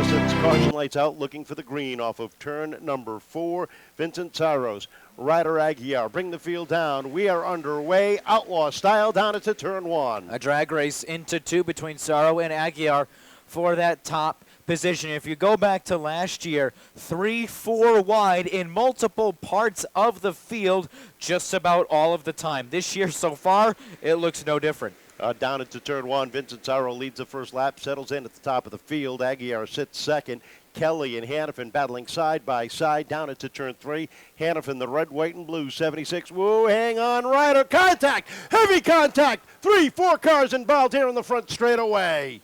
distance. Caution lights out, looking for the green off of turn number 4. Vincent Sarro's Ryder Aguiar bring the field down. We are underway, Outlaw style, down into turn 1. A drag race into 2 between Sarro and Aguiar for that top position. If you go back to last year, 3-4 wide in multiple parts of the field just about all of the time. This year so far, it looks no different. Down into turn 1, Vincent Sarro leads the first lap, settles in at the top of the field. Aguiar sits second. Kelly and Hannafin battling side by side down into turn 3. Hannafin, the red, white, and blue, 76. Whoa, hang on, Ryder, contact, heavy contact. 3-4 cars involved here in the front straightaway.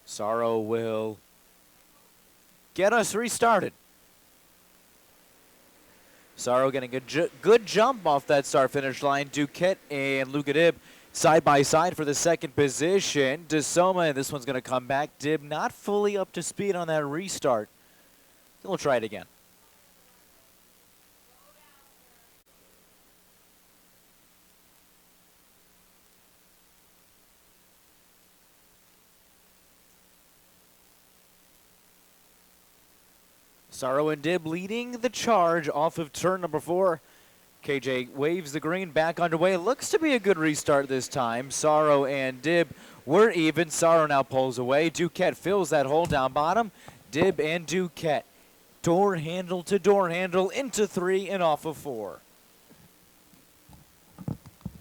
Sarro will get us restarted. Sarro getting a good jump off that start-finish line. Duquette and Luca Dib side by side for the second position. DeSomma, and this one's going to come back. Dib not fully up to speed on that restart. We'll try it again. Sarro and Dib leading the charge off of turn number 4. KJ waves the green, back underway. Looks to be a good restart this time. Sarro and Dib were even. Sarro now pulls away. Duquette fills that hole down bottom. Dib and Duquette door handle to door handle into 3 and off of 4.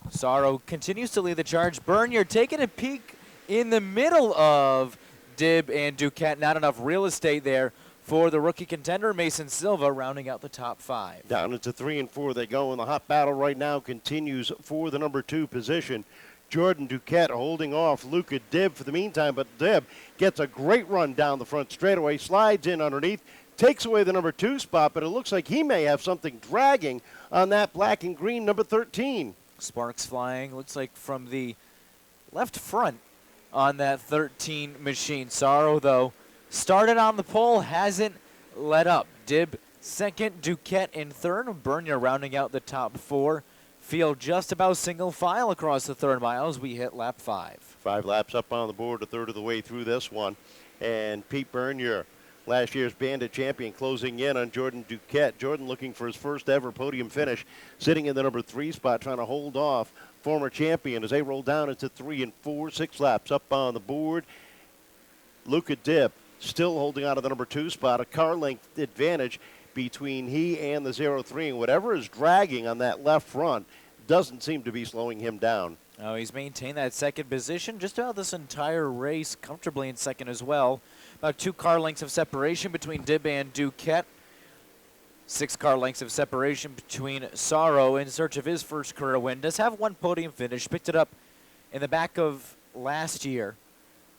Sarro continues to lead the charge. Bernier taking a peek in the middle of Dib and Duquette. Not enough real estate there for the rookie contender, Mason Silva, rounding out the top 5. Down into 3 and 4 they go, and the hot battle right now continues for the number 2 position. Jordan Duquette holding off Luca Dib for the meantime, but Dib gets a great run down the front straightaway, slides in underneath, takes away the number 2 spot, but it looks like he may have something dragging on that black and green number 13. Sparks flying, looks like from the left front on that 13 machine. Sarro, though, started on the pole, hasn't let up. Dib second, Duquette in third. Bernier rounding out the top 4. Field just about single file across the third mile as we hit lap 5. 5 laps up on the board, a third of the way through this one. And Pete Bernier, last year's Bandit champion, closing in on Jordan Duquette. Jordan looking for his first ever podium finish, sitting in the number 3 spot, trying to hold off former champion as they roll down into 3 and 4. 6 laps up on the board. Luca Dib still holding on to the number 2 spot, a car length advantage between he and the 0-3, and whatever is dragging on that left front doesn't seem to be slowing him down. Oh, he's maintained that second position just about this entire race, comfortably in second as well. About 2 car lengths of separation between Dib and Duquette. 6 car lengths of separation between Sarro in search of his first career win. Does have 1 podium finish, picked it up in the back of last year.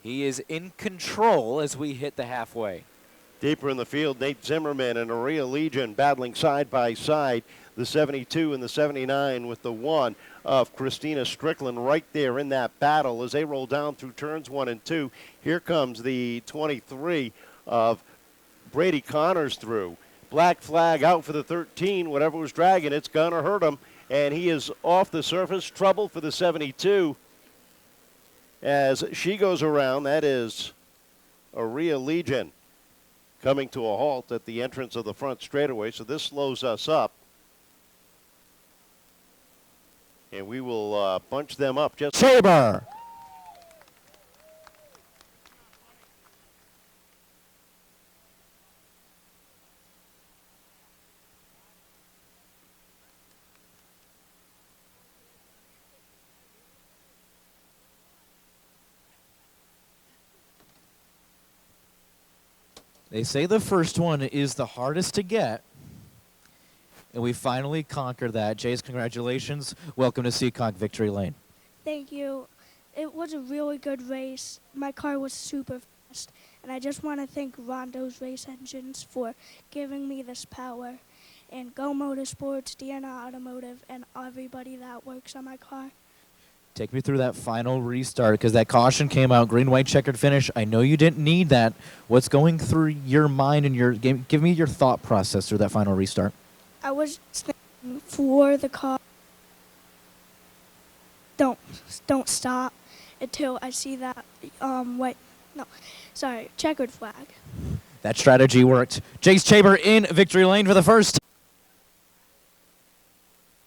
He is in control as we hit the halfway. Deeper in the field, Nate Zimmerman and Area Legion battling side by side. The 72 and the 79 with the 1 of Christina Strickland right there in that battle as they roll down through turns 1 and 2. Here comes the 23 of Brady Connors through. Black flag out for the 13. Whatever was dragging, it's going to hurt him. And he is off the surface. Trouble for the 72. As she goes around, that is Area Legion coming to a halt at the entrance of the front straightaway. So this slows us up. And we will bunch them up. Just Saber. They say the first one is the hardest to get, and we finally conquered that. Jace, congratulations. Welcome to Seekonk Victory Lane. Thank you. It was a really good race. My car was super fast, and I just want to thank Rondo's Race Engines for giving me this power, and Go Motorsports, DNA Automotive, and everybody that works on my car. Take me through that final restart, because that caution came out, green, white, checkered finish. I know you didn't need that. What's going through your mind and your game? Give me your thought process through that final restart. I was thinking for the car, don't stop, until I see that, checkered flag. That strategy worked. Jace Chaber in victory lane for the first.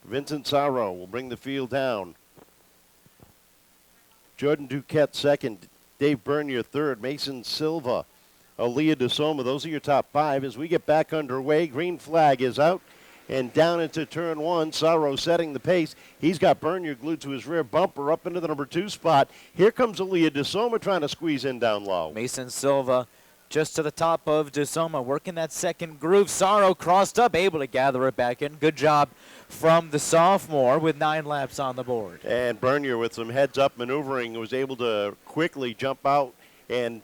Vincent Sarro will bring the field down. Jordan Duquette second. Dave Bernier third. Mason Silva. Allyha DeSomma. Those are your top five. As we get back underway, green flag is out. And down into turn one, Sarro setting the pace. He's got Bernier glued to his rear bumper up into the number 2 spot. Here comes Allyha DeSomma trying to squeeze in down low. Mason Silva just to the top of DeSomma, working that second groove. Sarro crossed up, able to gather it back in. Good job from the sophomore with 9 laps on the board. And Bernier with some heads-up maneuvering was able to quickly jump out and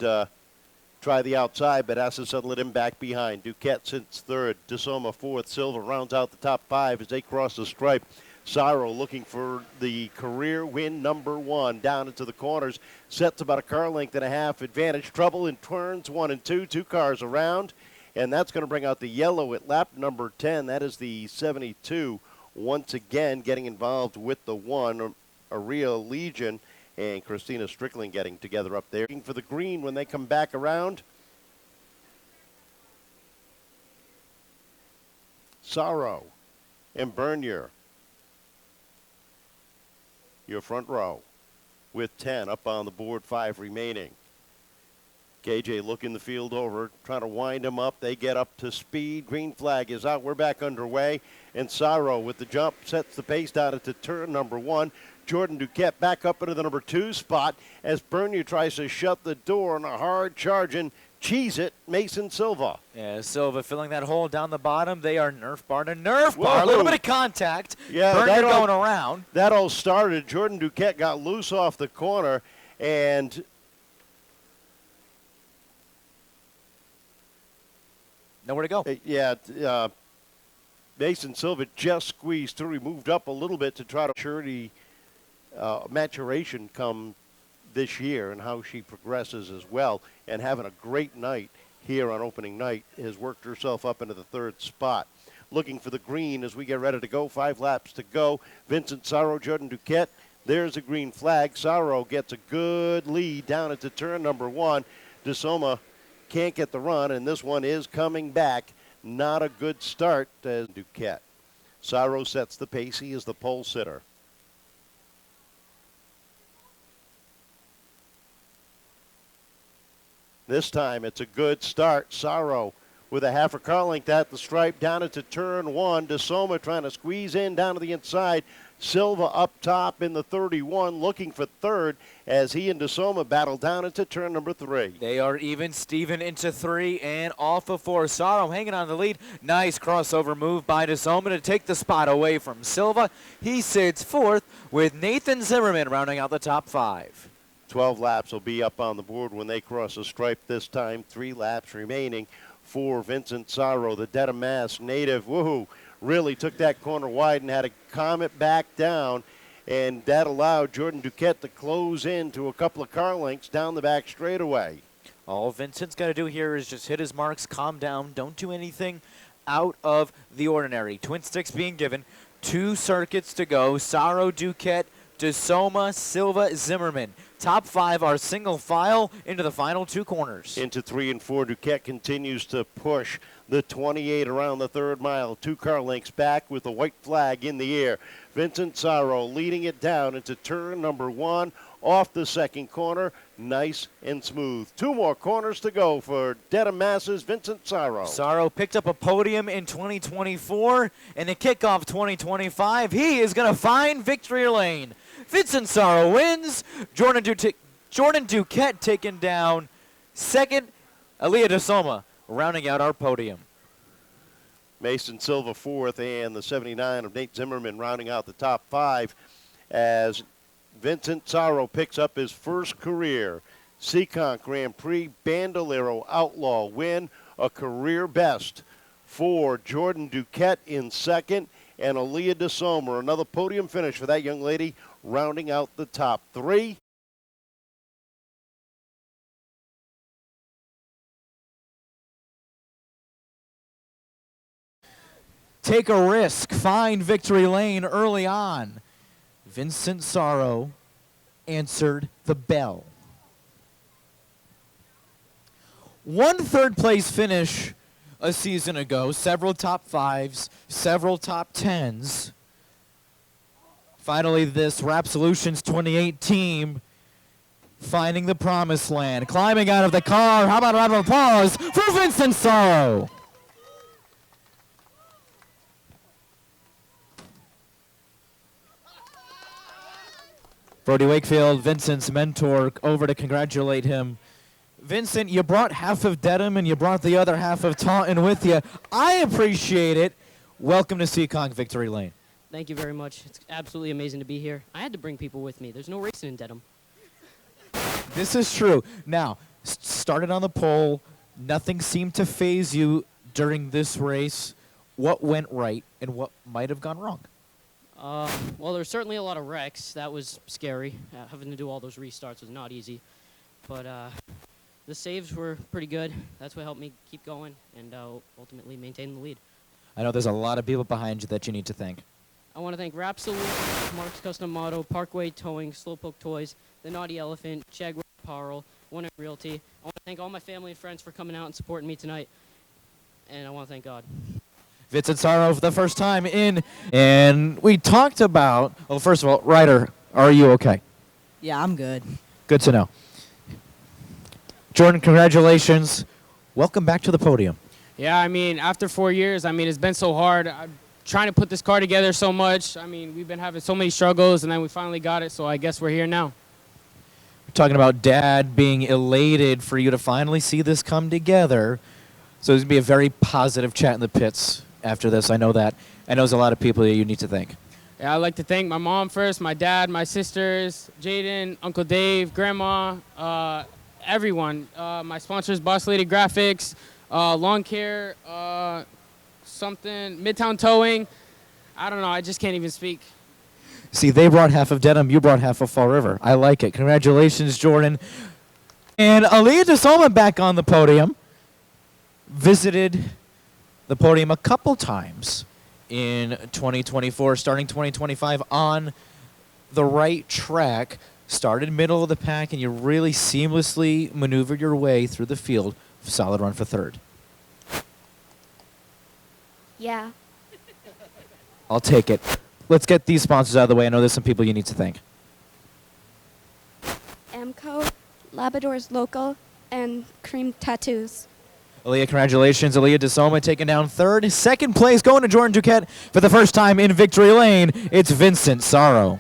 try the outside, but has to settle it in back behind. Duquette sits third, DeSomma fourth. Silva rounds out the top 5 as they cross the stripe. Sarro looking for the career win number 1 down into the corners. Sets about a car length and a half advantage. Trouble in turns 1 and 2. 2 cars around. And that's going to bring out the yellow at lap number 10. That is the 72. Once again getting involved with the 1. Allyha Legion and Christina Strickland getting together up there. Looking for the green when they come back around. Sarro and Bernier. Your front row with 10 up on the board, 5 remaining. KJ looking the field over, trying to wind them up. They get up to speed. Green flag is out. We're back underway. And Sarro with the jump sets the pace down into turn number 1. Jordan Duquette back up into the number 2 spot as Bernier tries to shut the door on a hard charging Cheese-It Mason Silva. Yeah, Silva filling that hole down the bottom. They are Nerf bar to Nerf bar. A little bit of contact. Yeah, Bernier going around. That all started. Jordan Duquette got loose off the corner and nowhere to go. Mason Silva just squeezed through. He moved up a little bit to try to maturation come this year and how she progresses as well. And having a great night here on opening night, has worked herself up into the 3rd spot. Looking for the green as we get ready to go. 5 laps to go. Vincent Sarro, Jordan Duquette. There's a green flag. Sarro gets a good lead down into turn number 1. DeSomma can't get the run, and this one is coming back. Not a good start as Duquette. Sarro sets the pace. He is the pole sitter. This time it's a good start. Sarro with a half a car length at the stripe down into turn 1. DeSomma trying to squeeze in down to the inside. Silva up top in the 31 looking for 3rd as he and DeSomma battle down into turn number 3. They are even Steven into 3 and off of 4. Sarro hanging on the lead. Nice crossover move by DeSomma to take the spot away from Silva. He sits 4th with Nathan Zimmerman rounding out the top 5. 12 laps will be up on the board when they cross the stripe this time. 3 laps remaining for Vincent Sarro, the Dedham, Mass native. Woohoo! Really took that corner wide and had to calm it back down, and that allowed Jordan Duquette to close in to a couple of car lengths down the back straightaway. All Vincent's got to do here is just hit his marks, calm down, don't do anything out of the ordinary. Twin sticks being given, 2 circuits to go. Sarro, Duquette, DeSomma, Silva, Zimmerman. Top 5 are single file into the final 2 corners. Into 3 and 4, Duquette continues to push the 28 around the 3rd mile. 2 car lengths back with the white flag in the air. Vincent Sarro leading it down into turn number 1 off the 2nd corner. Nice and smooth. 2 more corners to go for Dedham, Mass's Vincent Sarro. Sarro picked up a podium in 2024 and to kick off 2025. He is going to find victory lane. Vincent Sarro wins. Jordan Duquette taken down 2nd. Allyha DeSomma rounding out our podium. Mason Silva 4th and the 79 of Nate Zimmerman rounding out the top 5 as Vincent Sarro picks up his first career Seekonk Grand Prix Bandolero Outlaw win, a career best for Jordan Duquette in 2nd and Allyha DeSomma, another podium finish for that young lady, rounding out the top 3. Take a risk, find victory lane early on. Vincent Sarro answered the bell. One third-place finish a season ago, several top fives, several top tens. Finally, this Rap Solutions 28 team finding the promised land, climbing out of the car. How about a round of applause for Vincent Sarro? Brody Wakefield, Vincent's mentor, over to congratulate him. Vincent, you brought half of Dedham and you brought the other half of Taunton with you. I appreciate it. Welcome to Seekonk Victory Lane. Thank you very much. It's absolutely amazing to be here. I had to bring people with me. There's no racing in Dedham. This is true. Now, started on the pole. Nothing seemed to phase you during this race. What went right and what might have gone wrong? Well, there were certainly a lot of wrecks. That was scary. Having to do all those restarts was not easy. But the saves were pretty good. That's what helped me keep going and ultimately maintain the lead. I know there's a lot of people behind you that you need to thank. I want to thank Rap Solutions, Mark's Custom Auto, Parkway Towing, Slowpoke Toys, The Naughty Elephant, Jaguar Apparel, One Realty. I want to thank all my family and friends for coming out and supporting me tonight. And I want to thank God. Vincent Sarro for the first time in. And we talked about, well, first of all, Ryder, are you okay? Yeah, I'm good. Good to know. Jordan, congratulations. Welcome back to the podium. Yeah, I mean, after 4 years, I mean, it's been so hard. I'm trying to put this car together so much. I mean, we've been having so many struggles, and then we finally got it, so I guess we're here now. We're talking about Dad being elated for you to finally see this come together. So there's going to be a very positive chat in the pits after this. I know that. I know there's a lot of people that you need to thank. Yeah, I'd like to thank my mom first, my dad, my sisters, Jaden, Uncle Dave, Grandma, everyone. My sponsors, Boss Lady Graphics, Lawn Care, Midtown Towing. I don't know. I just can't even speak. See, they brought half of Dedham. You brought half of Fall River. I like it. Congratulations, Jordan. And Allyha DeSomma back on the podium. Visited the podium a couple times in 2024, starting 2025 on the right track. Started middle of the pack, and you really seamlessly maneuvered your way through the field. Solid run for third. Yeah. I'll take it. Let's get these sponsors out of the way. I know there's some people you need to thank. Amco, Labrador's Local, and Cream Tattoos. Allyha, congratulations. Allyha DeSomma taking down third. Second place going to Jordan Duquette for the first time in Victory Lane. It's Vincent Sarro.